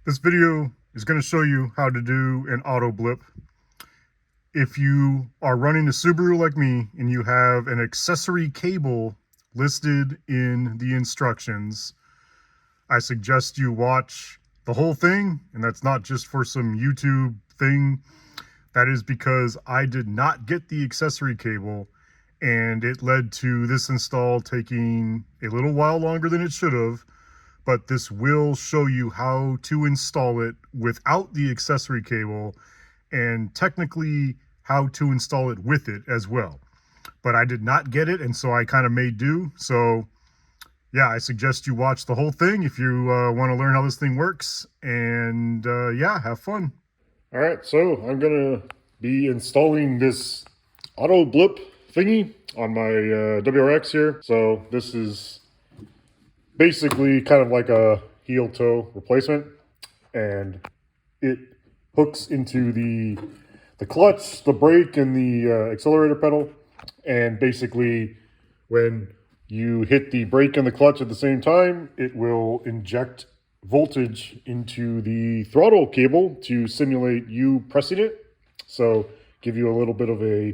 This video is going to show you how to do an auto blip. If you are running a Subaru like me and you have an accessory cable listed in the instructions, I suggest you watch the whole thing, and that's not just for some YouTube thing. That is because I did not get the accessory cable, and it led to this install taking a little while longer than it should have. But this will show you how to install it without the accessory cable, and technically how to install it with it as well. But I did not get it, and so I kind of made do. So yeah, I suggest you watch the whole thing if you want to learn how this thing works, and yeah, have fun. All right, so I'm gonna be installing this auto blip thingy on my WRX here. So this is basically kind of like a heel toe replacement, and it hooks into the clutch, the brake, and the accelerator pedal. And basically when you hit the brake and the clutch at the same time, it will inject voltage into the throttle cable to simulate you pressing it. So give you a little bit of a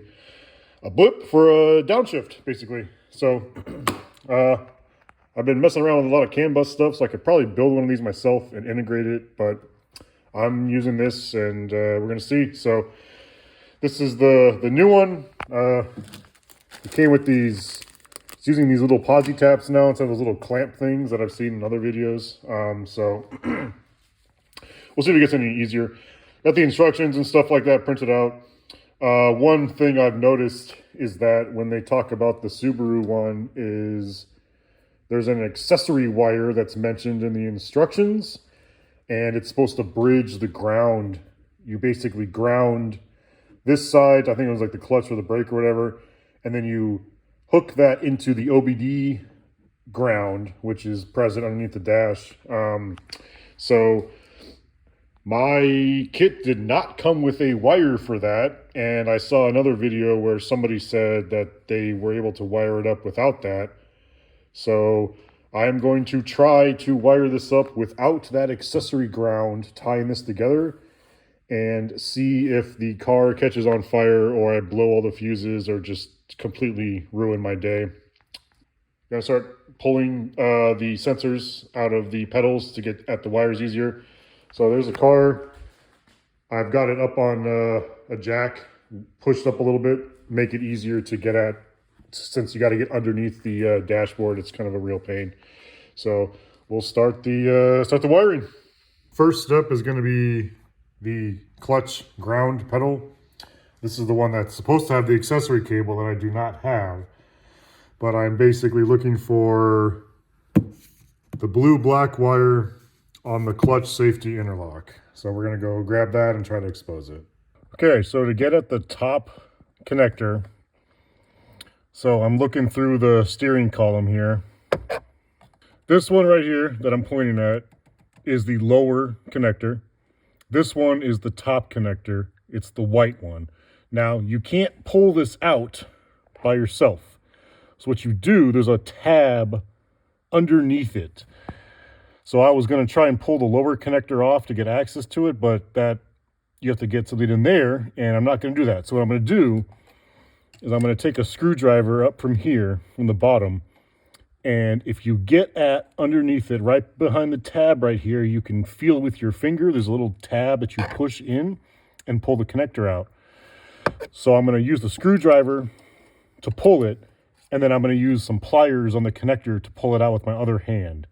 blip for a downshift, basically. So I've been messing around with a lot of canbus stuff, so I could probably build one of these myself and integrate it, but I'm using this, and we're going to see. So this is the new one. It came with these, it's using these little PosiTaps now instead of those little clamp things that I've seen in other videos. So we'll see if it gets any easier. Got the instructions and stuff like that printed out. One thing I've noticed is that when they talk about the Subaru one is there's an accessory wire that's mentioned in the instructions, and it's supposed to bridge the ground. You basically ground this side, I think it was like the clutch or the brake or whatever, and then you hook that into the OBD ground, which is present underneath the dash. So my kit did not come with a wire for that, and I saw another video where somebody said that they were able to wire it up without that. So I'm going to try to wire this up without that accessory ground, tying this together, and see if the car catches on fire or I blow all the fuses or just completely ruin my day. Gonna start pulling the sensors out of the pedals to get at the wires easier. So there's a car. I've got it up on a jack, pushed up a little bit, make it easier to get at. Since you got to get underneath the dashboard, it's kind of a real pain. So we'll start the wiring. First step is going to be the clutch ground pedal. This is the one that's supposed to have the accessory cable that I do not have, but I'm basically looking for the blue-black wire on the clutch safety interlock. So we're going to go grab that and try to expose it. Okay, so to get at the top connector, so I'm looking through the steering column here. This one right here that I'm pointing at is the lower connector. This one is the top connector. It's the white one. Now, you can't pull this out by yourself. So what you do, there's a tab underneath it. So I was going to try and pull the lower connector off to get access to it, but that you have to get something in there, and I'm not going to do that. So what I'm going to do is I'm going to take a screwdriver up from here, from the bottom, and if you get at underneath it, right behind the tab right here, you can feel with your finger. There's a little tab that you push in and pull the connector out. So I'm going to use the screwdriver to pull it, and then I'm going to use some pliers on the connector to pull it out with my other hand,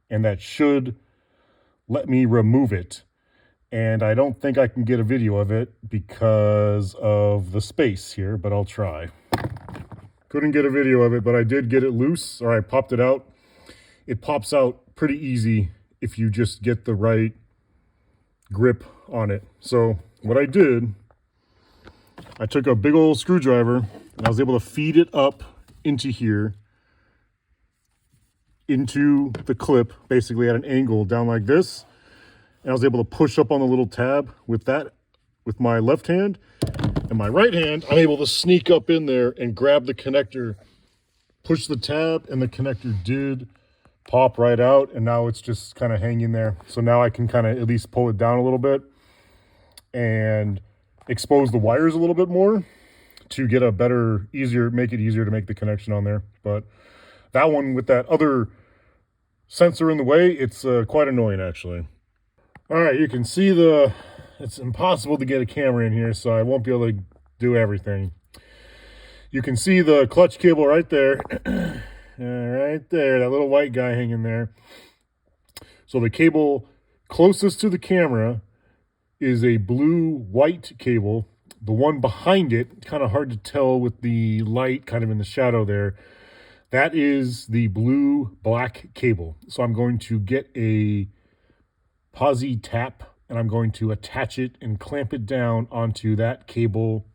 and that should let me remove it. And I don't think I can get a video of it because of the space here, but I'll try. Couldn't get a video of it, but I did get it loose, or I popped it out. It pops out pretty easy if you just get the right grip on it. So what I did, I took a big old screwdriver and I was able to feed it up into here, into the clip, basically at an angle down like this. And I was able to push up on the little tab with that, with my left hand. And my right hand, I'm able to sneak up in there and grab the connector, push the tab, and the connector did pop right out, and now it's just kind of hanging there. So now I can kind of at least pull it down a little bit and expose the wires a little bit more to get a better, make it easier to make the connection on there. But that one with that other sensor in the way, it's quite annoying actually. All right, you can see it's impossible to get a camera in here, so I won't be able to do everything. You can see the clutch cable right there. Right there, that little white guy hanging there. So the cable closest to the camera is a blue-white cable. The one behind it, kind of hard to tell with the light kind of in the shadow there, that is the blue-black cable. So I'm going to get a PosiTap, and I'm going to attach it and clamp it down onto that cable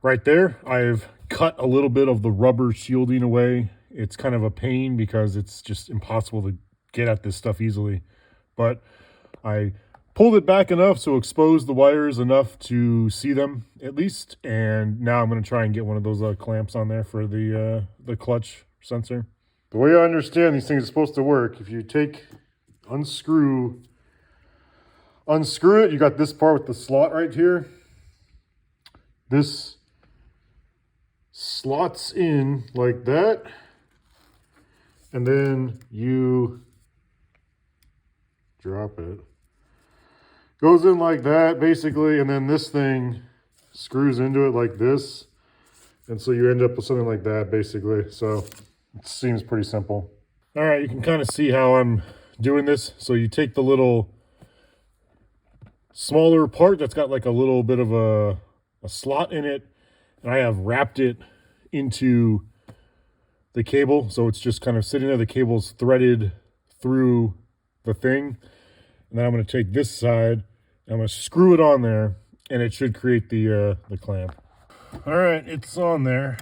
right there. I've cut a little bit of the rubber shielding away. It's kind of a pain because it's just impossible to get at this stuff easily. But I pulled it back enough so expose the wires enough to see them at least. And now I'm going to try and get one of those clamps on there for the clutch sensor. The way I understand these things are supposed to work, if you unscrew it, you got this part with the slot right here. This slots in like that. And then you drop it. Goes in like that, basically, and then this thing screws into it like this. And so you end up with something like that, basically. So it seems pretty simple. All right, you can kind of see how I'm doing this. So you take the little smaller part that's got like a little bit of a slot in it, and I have wrapped it into the cable, so it's just kind of sitting there. The cable's threaded through the thing, and then I'm going to take this side and I'm going to screw it on there, and it should create the clamp. All right, it's on there.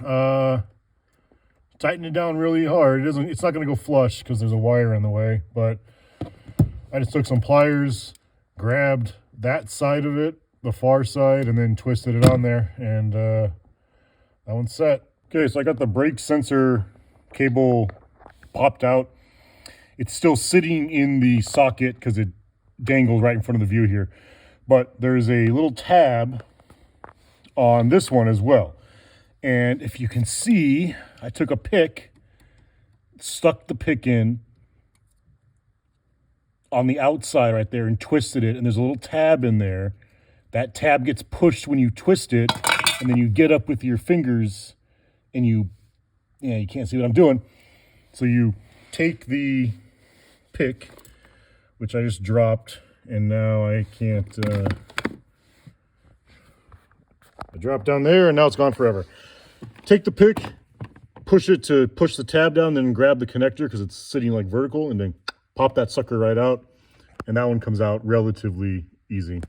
Tighten it down really hard. It's not going to go flush because there's a wire in the way, but I just took some pliers, grabbed that side of it, the far side, and then twisted it on there, and that one's set. Okay, so I got the brake sensor cable popped out. It's still sitting in the socket because it dangled right in front of the view here. But there's a little tab on this one as well. And if you can see, I took a pick, stuck the pick in on the outside right there and twisted it. And there's a little tab in there. That tab gets pushed when you twist it, and then you get up with your fingers and you can't see what I'm doing. So you take the pick, which I just dropped, and now I can't, I dropped down there and now it's gone forever. Take the pick, push the tab down, then grab the connector because it's sitting like vertical, and then pop that sucker right out, and that one comes out relatively easy.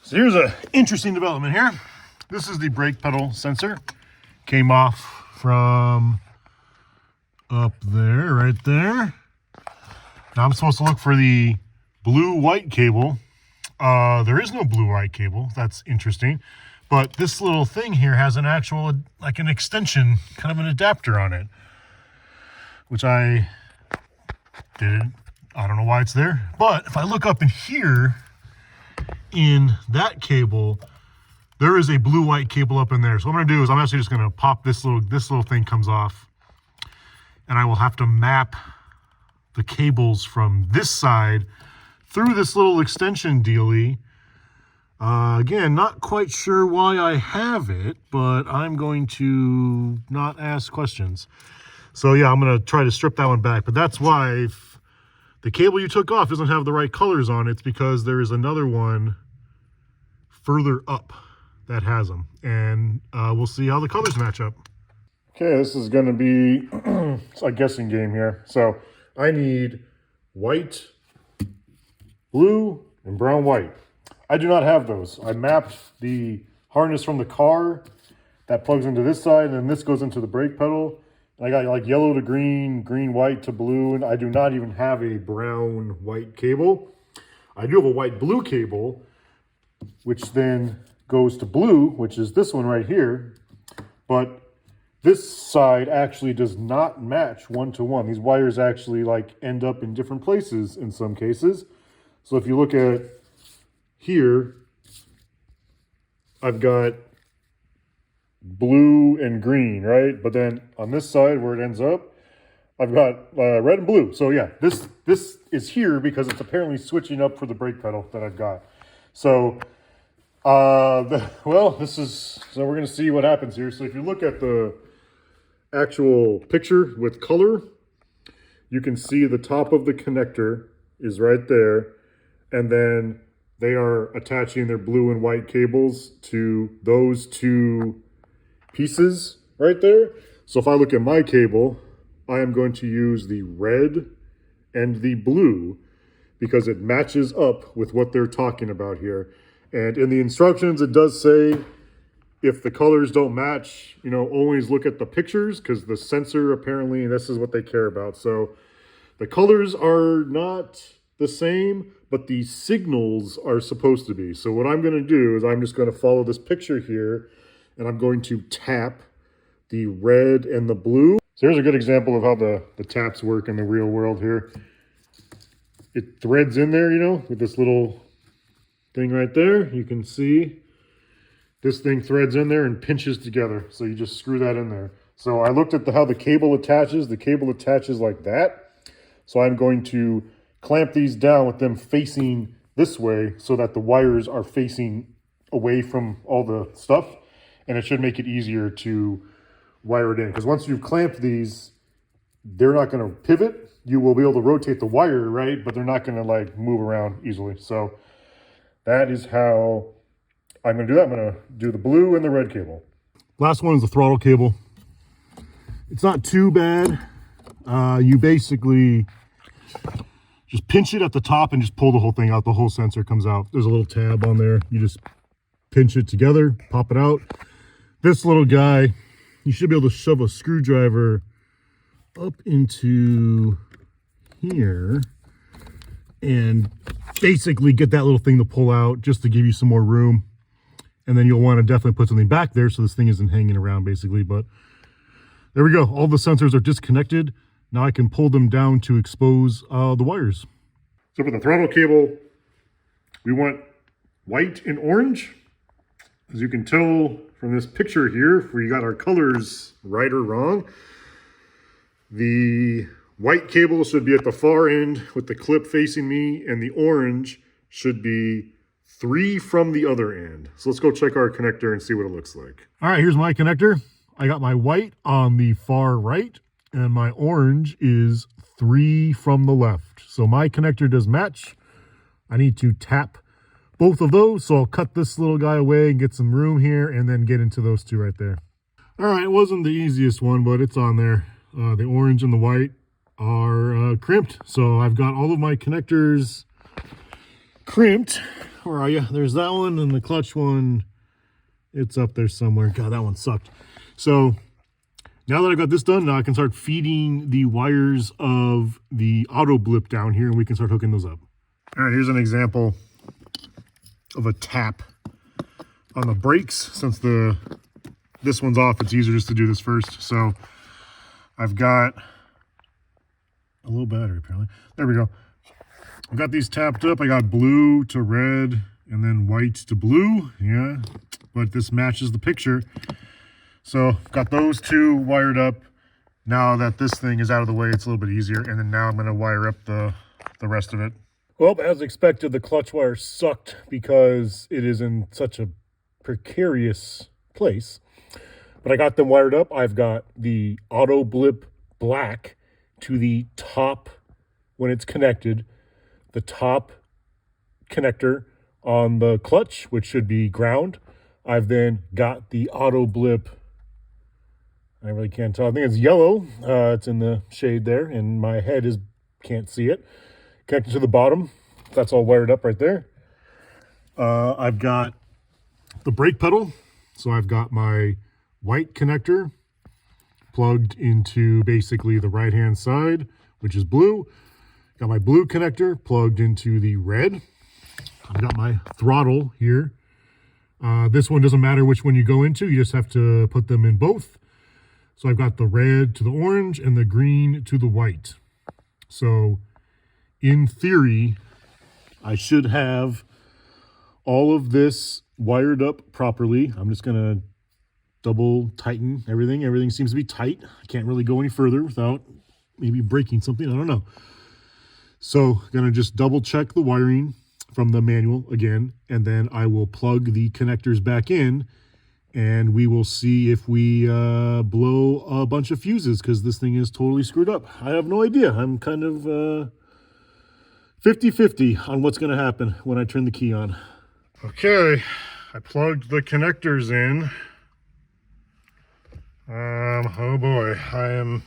So here's an interesting development here. This is the brake pedal sensor. Came off from up there, right there. Now I'm supposed to look for the blue-white cable. There is no blue-white cable. That's interesting. But this little thing here has an actual, like an extension, kind of an adapter on it, which I don't know why it's there. But if I look up in here, in that cable, there is a blue-white cable up in there. So what I'm gonna do is I'm actually just gonna pop this little thing comes off, and I will have to map the cables from this side through this little extension dealie. Again, not quite sure why I have it, but I'm going to not ask questions. So yeah, I'm gonna try to strip that one back, but that's why if the cable you took off doesn't have the right colors on it, it's because there is another one further up that has them, and we'll see how the colors match up. Okay, this is going to be a guessing game here. So I need white, blue, and brown white. I do not have those. I mapped the harness from the car that plugs into this side, and then this goes into the brake pedal. And I got like yellow to green, green, white to blue, and I do not even have a brown white cable. I do have a white blue cable, which then goes to blue, which is this one right here. But This side actually does not match one-to-one. These wires actually like end up in different places in some cases. So if you look at here, I've got blue and green, right? But then on this side where it ends up, I've got red and blue. So yeah, this is here because it's apparently switching up for the brake pedal that I've got. So, well, so we're gonna see what happens here. So if you look at the actual picture with color, you can see the top of the connector is right there, and then they are attaching their blue and white cables to those two pieces right there. So if I look at my cable, I am going to use the red and the blue because it matches up with what they're talking about here. And in the instructions, it does say if the colors don't match, you know, always look at the pictures because the sensor, apparently, this is what they care about. So the colors are not the same, but the signals are supposed to be. So what I'm going to do is I'm just going to follow this picture here, and I'm going to tap the red and the blue. So here's a good example of how the taps work in the real world here. It threads in there, you know, with this little thing right there. You can see this thing threads in there and pinches together. So you just screw that in there. So I looked at how the cable attaches. The cable attaches like that. So I'm going to clamp these down with them facing this way so that the wires are facing away from all the stuff. And it should make it easier to wire it in. Because once you've clamped these, they're not going to pivot. You will be able to rotate the wire, right? But they're not going to like move around easily. So that is how I'm going to do that. I'm going to do the blue and the red cable. Last one is the throttle cable. It's not too bad. You basically just pinch it at the top and just pull the whole thing out. The whole sensor comes out. There's a little tab on there. You just pinch it together, pop it out. This little guy, you should be able to shove a screwdriver up into here and basically get that little thing to pull out just to give you some more room. And then you'll want to definitely put something back there so this thing isn't hanging around basically. But there we go. All the sensors are disconnected. Now I can pull them down to expose the wires. So for the throttle cable, we want white and orange. As you can tell from this picture here, if we got our colors right or wrong, the white cable should be at the far end with the clip facing me, and the orange should be 3 from the other end. So let's go check our connector and see what it looks like. All right, here's my connector. I got my white on the far right, and my orange is 3 from the left. So my connector does match. I need to tap both of those, so I'll cut this little guy away and get some room here and then get into those two right there. All right, it wasn't the easiest one, but it's on there. The orange and the white are crimped, so I've got all of my connectors crimped. Where are you? There's that one, and the clutch one, it's up there somewhere. God, that one sucked. So now that I've got this done, now I can start feeding the wires of the AutoBlip down here, and we can start hooking those up. All right, here's an example of a tap on the brakes. Since this one's off, it's easier just to do this first. So I've got a little battery apparently. There we go. I've got these tapped up. I got blue to red and then white to blue. Yeah, but this matches the picture. So got those two wired up. Now that this thing is out of the way, it's a little bit easier. And then now I'm going to wire up the rest of it. Well, as expected, the clutch wire sucked because it is in such a precarious place. But I got them wired up. I've got the AutoBlip black to the top when it's connected. The top connector on the clutch, which should be ground. I've then got the AutoBlip, I really can't tell. I think it's yellow. It's in the shade there, and my head can't see it. Connected to the bottom. That's all wired up right there. I've got the brake pedal. So I've got my white connector plugged into basically the right-hand side, which is blue. Got my blue connector plugged into the red. I've got my throttle here. This one doesn't matter which one you go into. You just have to put them in both. So I've got the red to the orange and the green to the white. So in theory, I should have all of this wired up properly. I'm just gonna double tighten everything. Everything seems to be tight. I can't really go any further without maybe breaking something. I don't know. So gonna just double check the wiring from the manual again, and then I will plug the connectors back in, and we will see if we blow a bunch of fuses, because this thing is totally screwed up. I have no idea. I'm kind of 50-50 on what's going to happen when I turn the key on. Okay, I plugged the connectors in. Oh boy, I am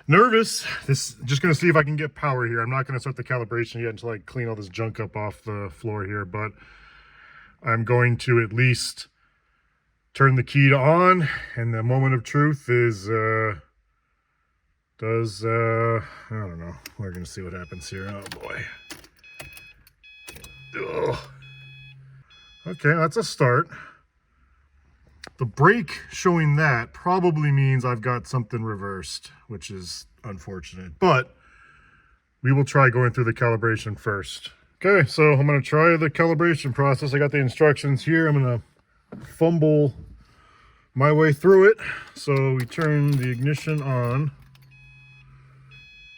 nervous. Just going to see if I can get power here. I'm not going to start the calibration yet until I clean all this junk up off the floor here, but I'm going to at least turn the key to on, and the moment of truth is, I don't know. We're going to see what happens here. Oh boy. Ugh. Okay, that's a start. The brake showing that probably means I've got something reversed, which is unfortunate, but we will try going through the calibration first. Okay, so I'm going to try the calibration process. I got the instructions here. I'm going to fumble my way through it. So we turn the ignition on.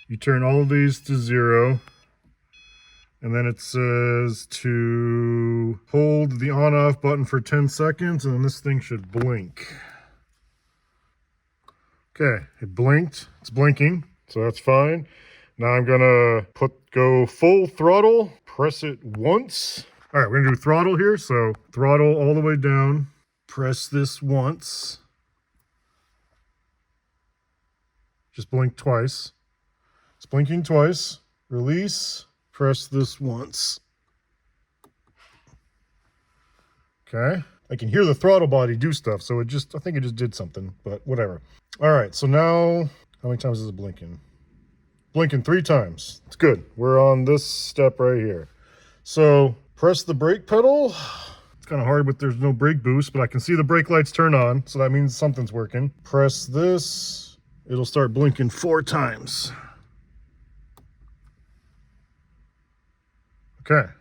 You turn all of these to 0. And then it says to hold the on-off button for 10 seconds, and then this thing should blink. Okay, it blinked. It's blinking, so that's fine. Now I'm gonna go full throttle, press it once. All right, we're gonna do throttle here. So throttle all the way down, press this once. Just blink twice. It's blinking twice. Release. Press this once. Okay. I can hear the throttle body do stuff, so I think it just did something, but whatever. All right, so now, how many times is it blinking? Blinking 3 times. It's good. We're on this step right here. So press the brake pedal. It's kind of hard, but there's no brake boost, but I can see the brake lights turn on, so that means something's working. Press this. It'll start blinking 4 times. Okay,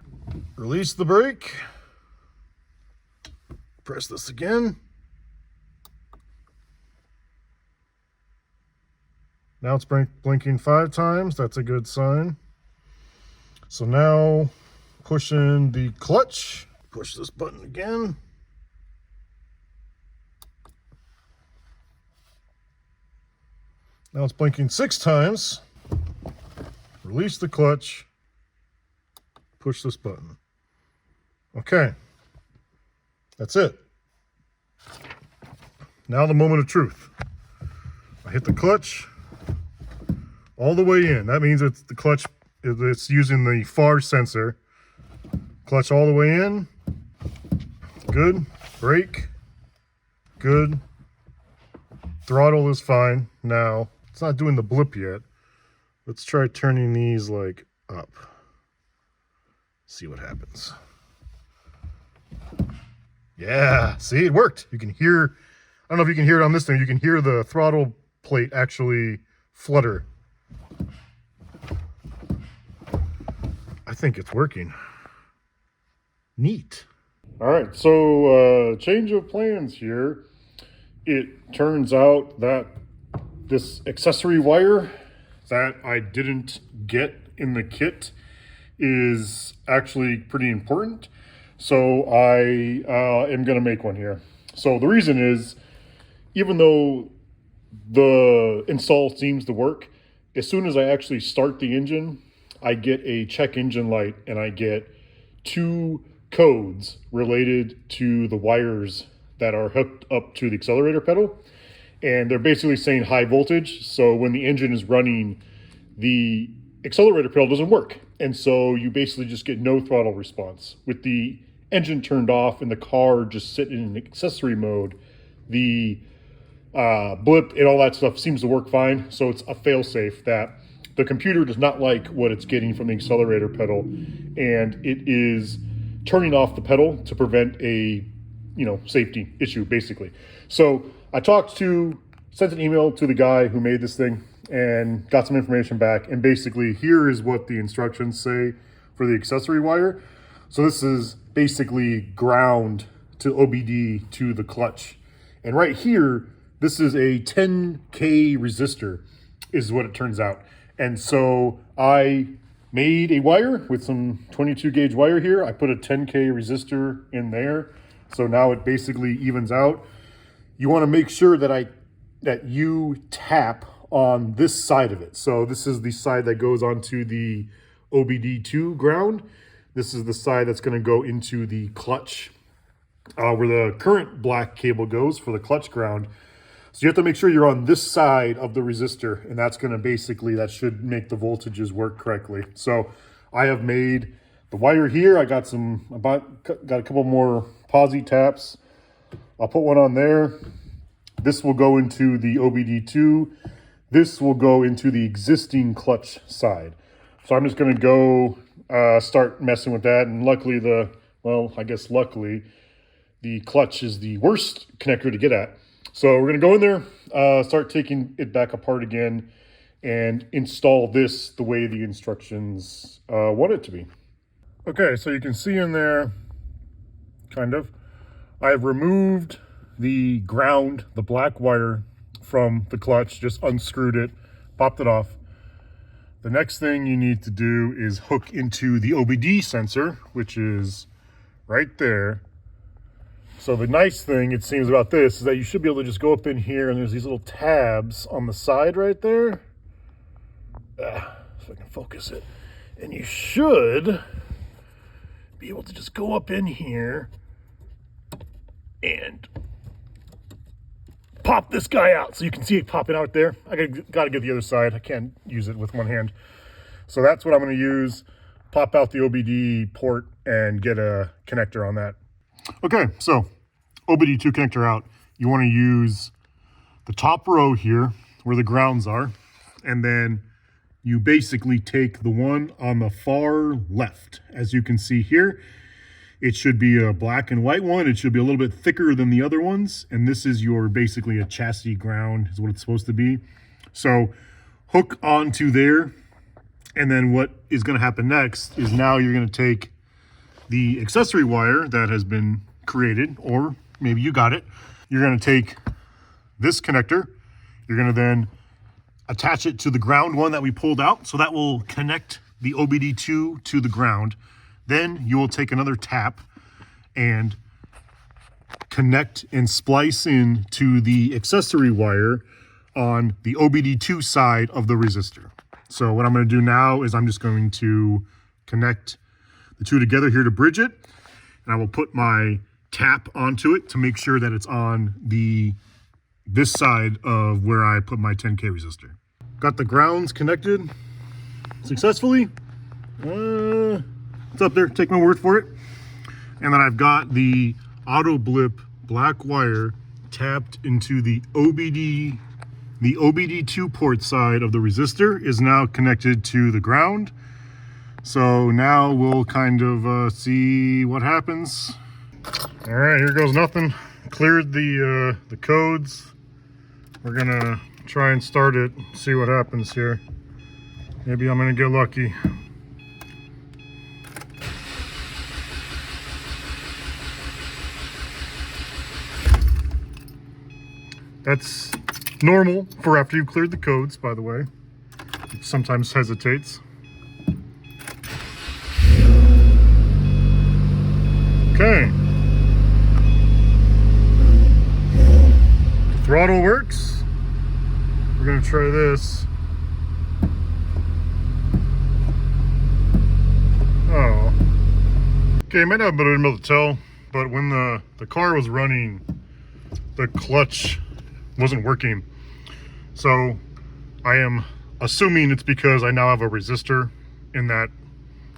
release the brake, press this again. Now it's blinking 5 times, that's a good sign. So now push in the clutch, push this button again. Now it's blinking 6 times, release the clutch. Push this button. Okay, that's it. Now the moment of truth. I hit the clutch all the way in. That means it's the clutch, it's using the FAR sensor. Clutch all the way in. Good. Brake. Good. Throttle is fine. Now, it's not doing the blip yet. Let's try turning these like up. See what happens. Yeah, see, it worked. You can hear, I don't know if you can hear it on this thing, you can hear the throttle plate actually flutter. I think it's working. Neat. All right, so change of plans here. It turns out that this accessory wire that I didn't get in the kit is actually pretty important. So I am going to make one here. So the reason is, even though the install seems to work, as soon as I actually start the engine, I get a check engine light and I get 2 codes related to the wires that are hooked up to the accelerator pedal. And they're basically saying high voltage. So when the engine is running, the accelerator pedal doesn't work. And so you basically just get no throttle response. With the engine turned off and the car just sitting in accessory mode, the blip and all that stuff seems to work fine. So it's a fail-safe that the computer does not like what it's getting from the accelerator pedal, and it is turning off the pedal to prevent a safety issue, basically. So I sent an email to the guy who made this thing and got some information back. And basically here is what the instructions say for the accessory wire. So this is basically ground to OBD to the clutch. And right here, this is a 10K resistor is what it turns out. And so I made a wire with some 22 gauge wire here. I put a 10K resistor in there. So now it basically evens out. You want to make sure that you tap on this side of it. So this is the side that goes onto the OBD2 ground. This is the side that's going to go into the clutch, where the current black cable goes for the clutch ground. So you have to make sure you're on this side of the resistor, and that's going to that should make the voltages work correctly. So I have made the wire here. I got a couple more PosiTaps. I'll put one on there. This will go into the OBD2. This will go into the existing clutch side. So I'm just going to go start messing with that. And luckily luckily the clutch is the worst connector to get at. So we're going to go in there, start taking it back apart again, and install this the way the instructions want it to be. Okay, so you can see in there, I've removed the ground, the black wire from the clutch, just unscrewed it, popped it off. The next thing you need to do is hook into the OBD sensor, which is right there. So the nice thing, it seems, about this is that you should be able to just go up in here, and there's these little tabs on the side right there. If I can focus it. And you should be able to just go up in here and pop this guy out. So you can see it popping out there. I gotta get the other side. I can't use it with one hand. So that's what I'm gonna use. Pop out the OBD port and get a connector on that. Okay, so OBD2 connector out. You want to use the top row here where the grounds are, and then you basically take the one on the far left. As you can see here, it should be a black and white one. It should be a little bit thicker than the other ones, and this is basically a chassis ground is what it's supposed to be. So hook onto there, and then what is going to happen next is now you're going to take the accessory wire that has been created, or maybe you got it. You're going to take this connector. You're going to then attach it to the ground one that we pulled out. So that will connect the OBD2 to the ground. Then you will take another tap and connect and splice in to the accessory wire on the OBD2 side of the resistor. So what I'm going to do now is I'm just going to connect the two together here to bridge it, and I will put my tap onto it to make sure that it's on this side of where I put my 10K resistor. Got the grounds connected successfully. It's up there, take my word for it. And then I've got the AutoBlip black wire tapped into the OBD. The OBD2 port side of the resistor is now connected to the ground. So now we'll see what happens. All right, here goes nothing. Cleared the codes. We're gonna try and start it, see what happens here. Maybe I'm gonna get lucky. That's normal for after you've cleared the codes, by the way. It sometimes hesitates. Okay. Throttle works. We're gonna try this. Oh. Okay, you might not have been able to tell, but when the car was running, the clutch wasn't working. So I am assuming it's because I now have a resistor in that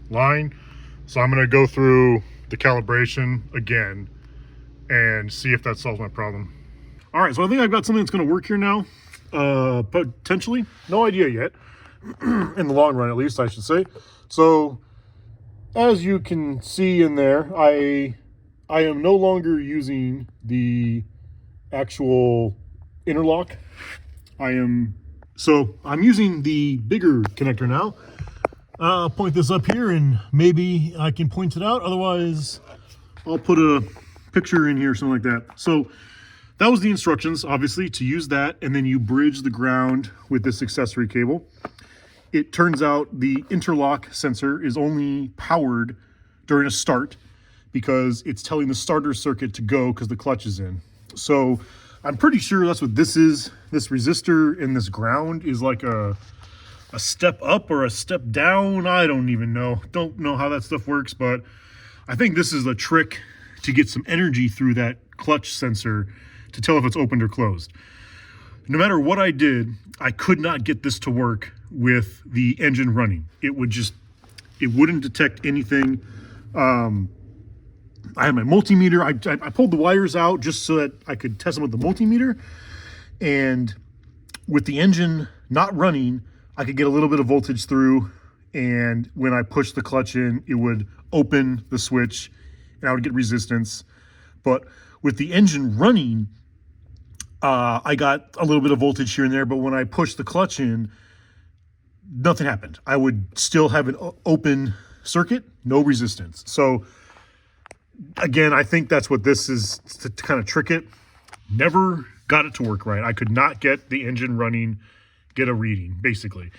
line. So I'm gonna go through the calibration again and see if that solves my problem. All right, so I think I've got something that's gonna work here now. Potentially, no idea yet. In the long run, at least, I should say. So as you can see in there, I am no longer using the actual interlock. I'm using the bigger connector now. I'll point this up here and maybe I can point it out. Otherwise, I'll put a picture in here, something like that. So that was the instructions, obviously, to use that. And then you bridge the ground with this accessory cable. It turns out the interlock sensor is only powered during a start because it's telling the starter circuit to go because the clutch is in. So I'm pretty sure that's what this is. This resistor in this ground is like a step up or a step down. I don't even know. Don't know how that stuff works, but I think this is a trick to get some energy through that clutch sensor to tell if it's opened or closed. No matter what I did, I could not get this to work with the engine running. It wouldn't detect anything. I had my multimeter. I pulled the wires out just so that I could test them with the multimeter. And with the engine not running, I could get a little bit of voltage through, and when I pushed the clutch in, it would open the switch and I would get resistance. But with the engine running, I got a little bit of voltage here and there, but when I pushed the clutch in, nothing happened. I would still have an open circuit, no resistance. So again, I think that's what this is, to kind of trick it. Never got it to work right. I could not get the engine running, get a reading, basically.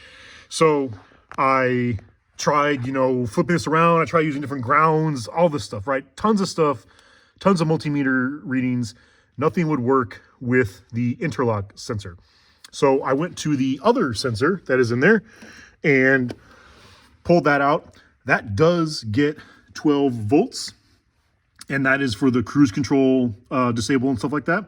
So I tried, flipping this around. I tried using different grounds, all this stuff, right? Tons of stuff, tons of multimeter readings. Nothing would work with the interlock sensor. So I went to the other sensor that is in there and pulled that out. That does get 12 volts, and that is for the cruise control disable and stuff like that.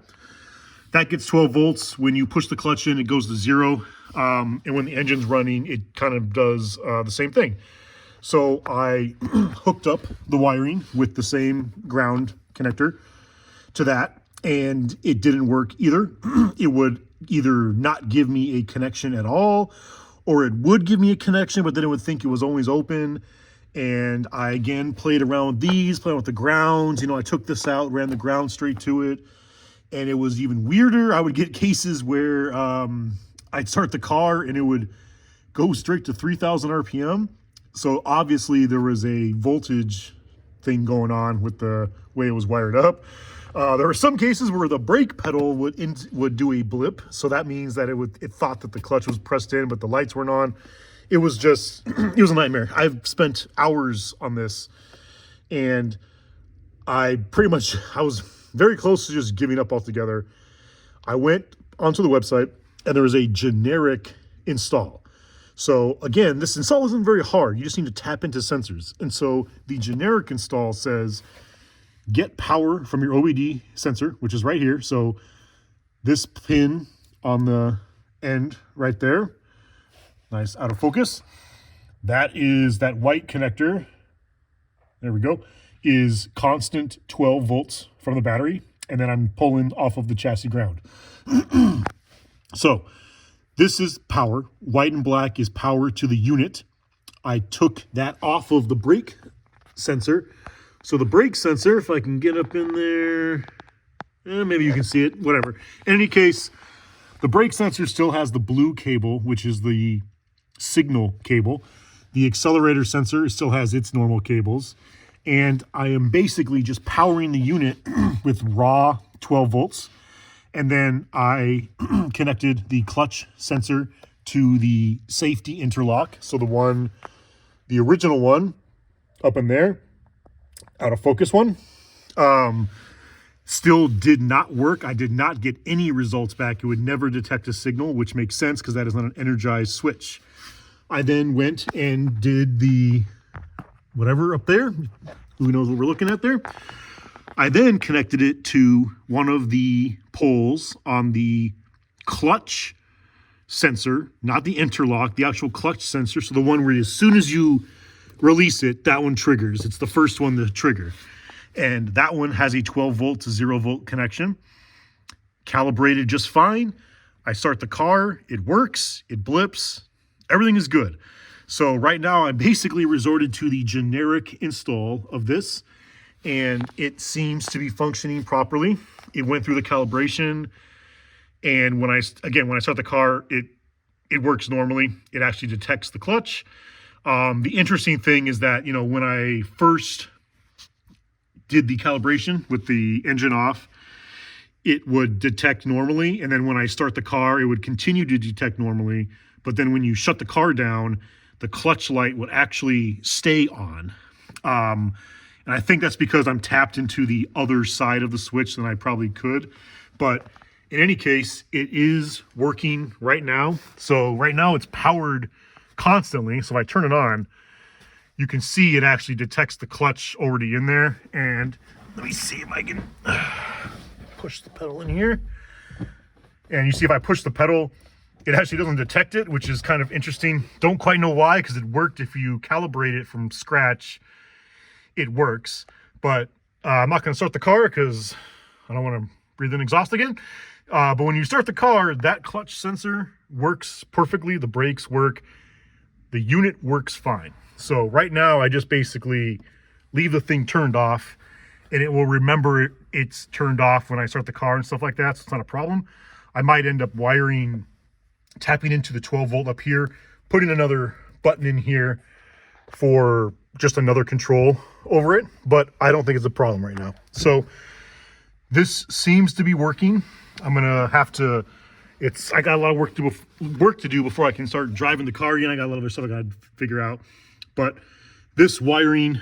That gets 12 volts. When you push the clutch in, it goes to 0. And when the engine's running, it kind of does the same thing. So I hooked up the wiring with the same ground connector to that, and it didn't work either. It would either not give me a connection at all, or it would give me a connection, but then it would think it was always open. And I, again, played around with these, playing with the grounds. I took this out, ran the ground straight to it. And it was even weirder. I would get cases where I'd start the car and it would go straight to 3,000 RPM. So obviously there was a voltage thing going on with the way it was wired up. There were some cases where the brake pedal would do a blip. So that means that it thought that the clutch was pressed in, but the lights weren't on. It was just, it was a nightmare. I've spent hours on this, and I was very close to just giving up altogether. I went onto the website and there was a generic install. So again, this install isn't very hard. You just need to tap into sensors. And so the generic install says, get power from your OBD sensor, which is right here. So this pin on the end right there, nice out of focus. That is that white connector. There we go. Is constant 12 volts from the battery, and then I'm pulling off of the chassis ground. So this is power. White and black is power to the unit. I took that off of the brake sensor. So the brake sensor, if I can get up in there, maybe you can see it, whatever. In any case, the brake sensor still has the blue cable, which is the signal cable. The accelerator sensor still has its normal cables. And I am basically just powering the unit with raw 12 volts. And then I connected the clutch sensor to the safety interlock. So the original one up in there, out of focus one, still did not work. I did not get any results back. It would never detect a signal, which makes sense because that is not an energized switch. I then went and did the whatever up there, who knows what we're looking at there. I then connected it to one of the poles on the clutch sensor, not the interlock, the actual clutch sensor. So the one where as soon as you release it, that one triggers. It's the first one to trigger. And that one has a 12 volt to 0 volt connection. Calibrated just fine. I start the car, it works, it blips, everything is good. So right now I basically resorted to the generic install of this, and it seems to be functioning properly. It went through the calibration, and when I start the car, it works normally. It actually detects the clutch. The interesting thing is that, you know, when I first did the calibration with the engine off, it would detect normally, and then when I start the car, it would continue to detect normally. But then when you shut the car down, the clutch light would actually stay on. And I think that's because I'm tapped into the other side of the switch than I probably could. But in any case, it is working right now. So right now it's powered constantly. So if I turn it on, you can see it actually detects the clutch already in there. And let me see if I can push the pedal in here. And you see if I push the pedal, it actually doesn't detect it, which is kind of interesting. Don't quite know why, because it worked. If you calibrate it from scratch, it works. But I'm not going to start the car because I don't want to breathe in exhaust again. But when you start the car, that clutch sensor works perfectly. The brakes work. The unit works fine. So right now, I just basically leave the thing turned off, and it will remember it's turned off when I start the car and stuff like that. So it's not a problem. I might end up tapping into the 12 volt up here, putting another button in here for just another control over it, but I don't think it's a problem right now. So this seems to be working. I'm gonna have to, I got a lot of work to do before I can start driving the car again. I got a lot of other stuff I gotta figure out, but this wiring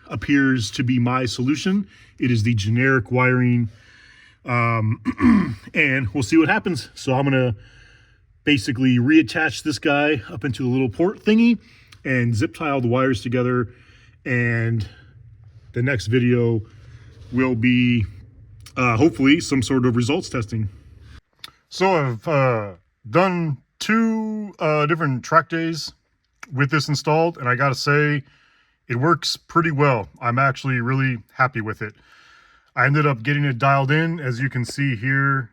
appears to be my solution. It is the generic wiring, and we'll see what happens. So I'm gonna basically reattach this guy up into the little port thingy and zip tie all the wires together, and the next video will be hopefully some sort of results testing. So I've done 2 different track days with this installed, and I gotta say it works pretty well. I'm actually really happy with it. I ended up getting it dialed in. As you can see here,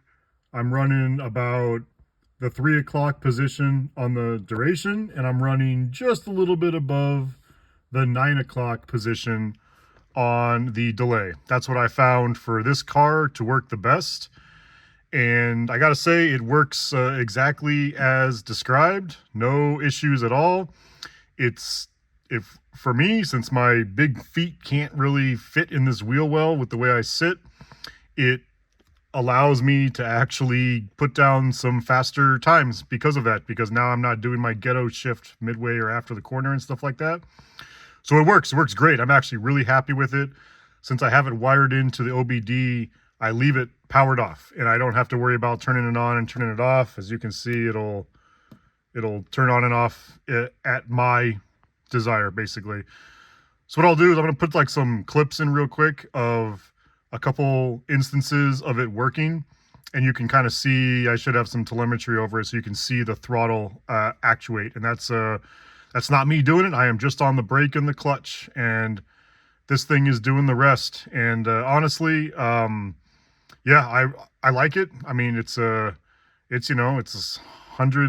I'm running about the 3 o'clock position on the duration, and I'm running just a little bit above the 9 o'clock position on the delay. That's what I found for this car to work the best. And I gotta say, it works exactly as described. No issues at all. For me, since my big feet can't really fit in this wheel well with the way I sit, it allows me to actually put down some faster times because of that, because now I'm not doing my ghetto shift midway or after the corner and stuff like that. So it works great. I'm actually really happy with it. Since I have it wired into the OBD, I leave it powered off, and I don't have to worry about turning it on and turning it off. As you can see, it'll turn on and off at my desire, basically. So what I'll do is I'm going to put like some clips in real quick of a couple instances of it working, and you can kind of see, I should have some telemetry over it so you can see the throttle actuate. And that's not me doing it. I am just on the brake and the clutch, and this thing is doing the rest. And honestly, yeah, I like it. I mean, it's hundreds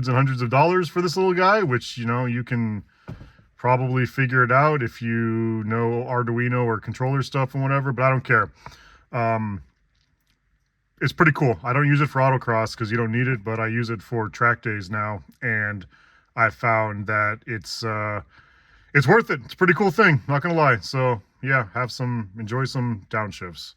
and hundreds of dollars for this little guy, which, you know, you can probably figure it out if you know Arduino or controller stuff and whatever, but I don't care. It's pretty cool. I don't use it for autocross because you don't need it, but I use it for track days now, and I found that it's worth it. It's a pretty cool thing, not gonna lie. So yeah, enjoy some downshifts.